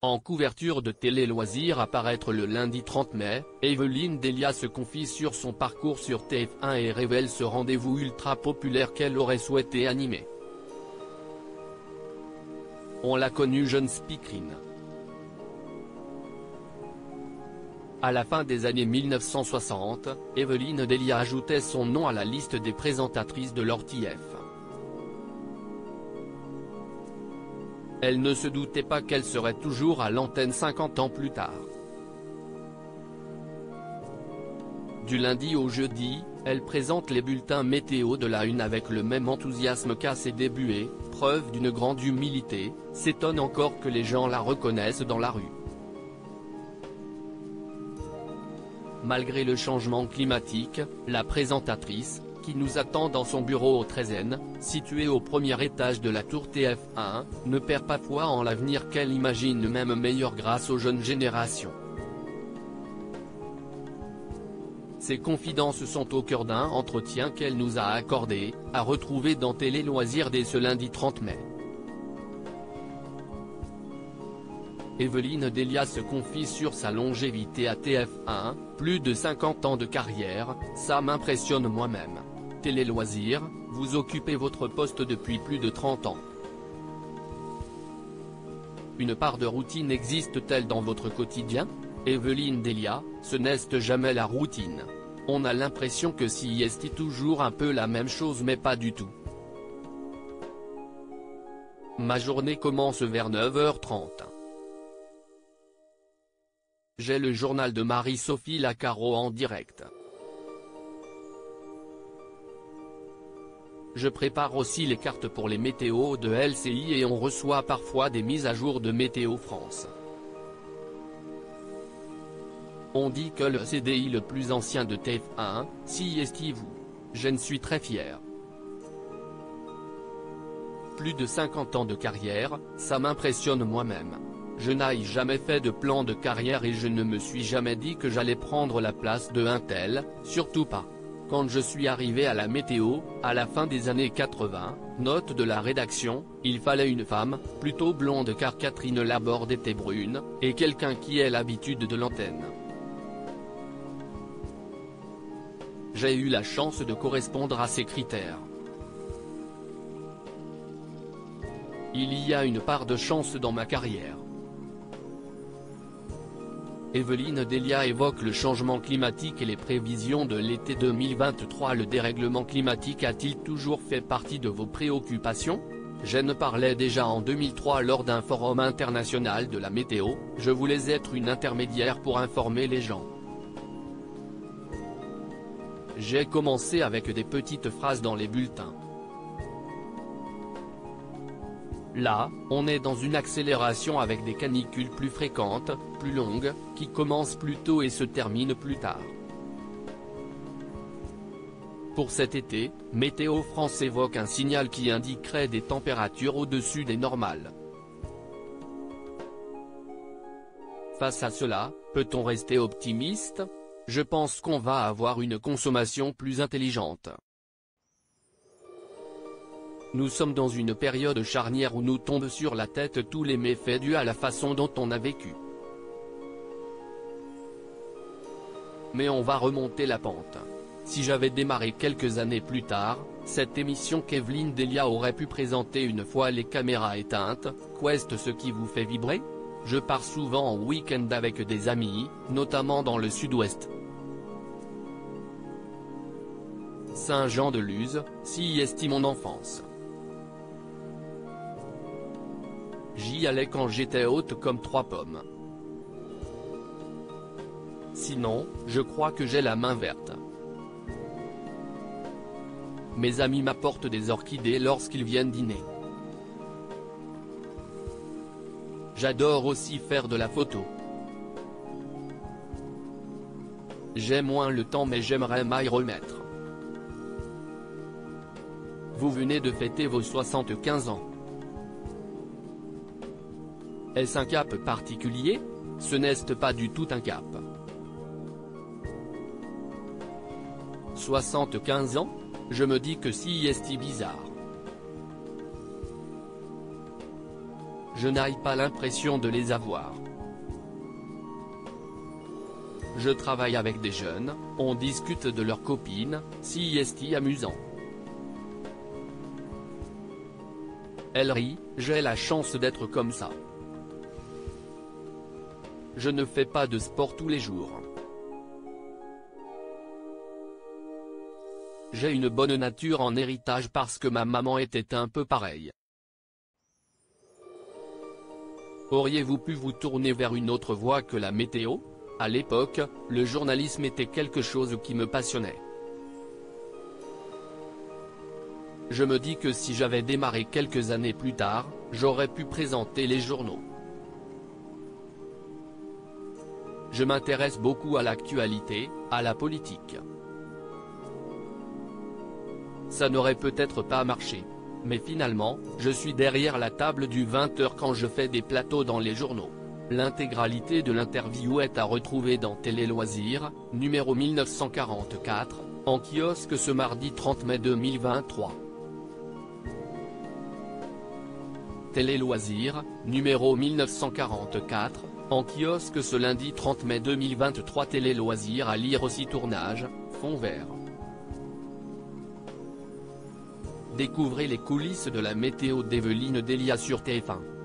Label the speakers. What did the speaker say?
Speaker 1: En couverture de Télé Loisirs à paraître le lundi 30 mai, Evelyne Delia se confie sur son parcours sur TF1 et révèle ce rendez-vous ultra populaire qu'elle aurait souhaité animer. On l'a connue jeune speakerine. À la fin des années 1960, Evelyne Delia ajoutait son nom à la liste des présentatrices de l'ORTF. Elle ne se doutait pas qu'elle serait toujours à l'antenne 50 ans plus tard. Du lundi au jeudi, elle présente les bulletins météo de la Une avec le même enthousiasme qu'à ses débuts et, preuve d'une grande humilité, s'étonne encore que les gens la reconnaissent dans la rue. Malgré le changement climatique, la présentatrice, qui nous attend dans son bureau au 13e, situé au premier étage de la tour TF1, ne perd pas foi en l'avenir qu'elle imagine même meilleur grâce aux jeunes générations. Ces confidences sont au cœur d'un entretien qu'elle nous a accordé, à retrouver dans Télé Loisirs dès ce lundi 30 mai. Evelyne Delia se confie sur sa longévité à TF1, plus de 50 ans de carrière, ça m'impressionne moi-même. Télé Loisirs, vous occupez votre poste depuis plus de 30 ans. Une part de routine existe-t-elle dans votre quotidien? Evelyne Delia, ce n'est jamais la routine. On a l'impression que c'est toujours un peu la même chose mais pas du tout. Ma journée commence vers 9h30. J'ai le journal de Marie-Sophie Lacaro en direct. Je prépare aussi les cartes pour les météos de LCI et on reçoit parfois des mises à jour de Météo France. On dit que le CDI le plus ancien de TF1, c'est vous. Je ne suis très fier. Plus de 50 ans de carrière, ça m'impressionne moi-même. Je n'ai jamais fait de plan de carrière et je ne me suis jamais dit que j'allais prendre la place de un tel, surtout pas. Quand je suis arrivé à la météo, à la fin des années 80, note de la rédaction, il fallait une femme, plutôt blonde car Catherine Laborde était brune, et quelqu'un qui ait l'habitude de l'antenne. J'ai eu la chance de correspondre à ces critères. Il y a une part de chance dans ma carrière. Evelyne Delia évoque le changement climatique et les prévisions de l'été 2023. Le dérèglement climatique a-t-il toujours fait partie de vos préoccupations? Je ne parlais déjà en 2003 lors d'un forum international de la météo, je voulais être une intermédiaire pour informer les gens. J'ai commencé avec des petites phrases dans les bulletins. Là, on est dans une accélération avec des canicules plus fréquentes, plus longues, qui commencent plus tôt et se terminent plus tard. Pour cet été, Météo France évoque un signal qui indiquerait des températures au-dessus des normales. Face à cela, peut-on rester optimiste? Je pense qu'on va avoir une consommation plus intelligente. Nous sommes dans une période charnière où nous tombent sur la tête tous les méfaits dus à la façon dont on a vécu. Mais on va remonter la pente. Si j'avais démarré quelques années plus tard, cette émission qu'Evelyne Delia aurait pu présenter une fois les caméras éteintes, qu'est-ce ce qui vous fait vibrer? Je pars souvent en week-end avec des amis, notamment dans le sud-ouest. Saint-Jean-de-Luz, c'est mon enfance. J'y allais quand j'étais haute comme 3 pommes. Sinon, je crois que j'ai la main verte. Mes amis m'apportent des orchidées lorsqu'ils viennent dîner. J'adore aussi faire de la photo. J'ai moins le temps mais j'aimerais m'y remettre. Vous venez de fêter vos 75 ans. Est-ce un cap particulier? Ce n'est pas du tout un cap. 75 ans? Je me dis que c'est bizarre. je n'ai pas l'impression de les avoir. Je travaille avec des jeunes, on discute de leurs copines, si est amusant. Elle rit, j'ai la chance d'être comme ça. Je ne fais pas de sport tous les jours. J'ai une bonne nature en héritage parce que ma maman était un peu pareille. Auriez-vous pu vous tourner vers une autre voie que la météo? À l'époque, le journalisme était quelque chose qui me passionnait. Je me dis que si j'avais démarré quelques années plus tard, j'aurais pu présenter les journaux. Je m'intéresse beaucoup à l'actualité, à la politique. Ça n'aurait peut-être pas marché. Mais finalement, je suis derrière la table du 20h quand je fais des plateaux dans les journaux. L'intégralité de l'interview est à retrouver dans Télé Loisirs, numéro 1944, en kiosque ce mardi 30 mai 2023. Télé Loisirs, numéro 1944, en kiosque ce lundi 30 mai 2023. Télé Loisirs à lire aussi. Tournage, fond vert. Découvrez les coulisses de la météo d'Evelyne Delia sur TF1.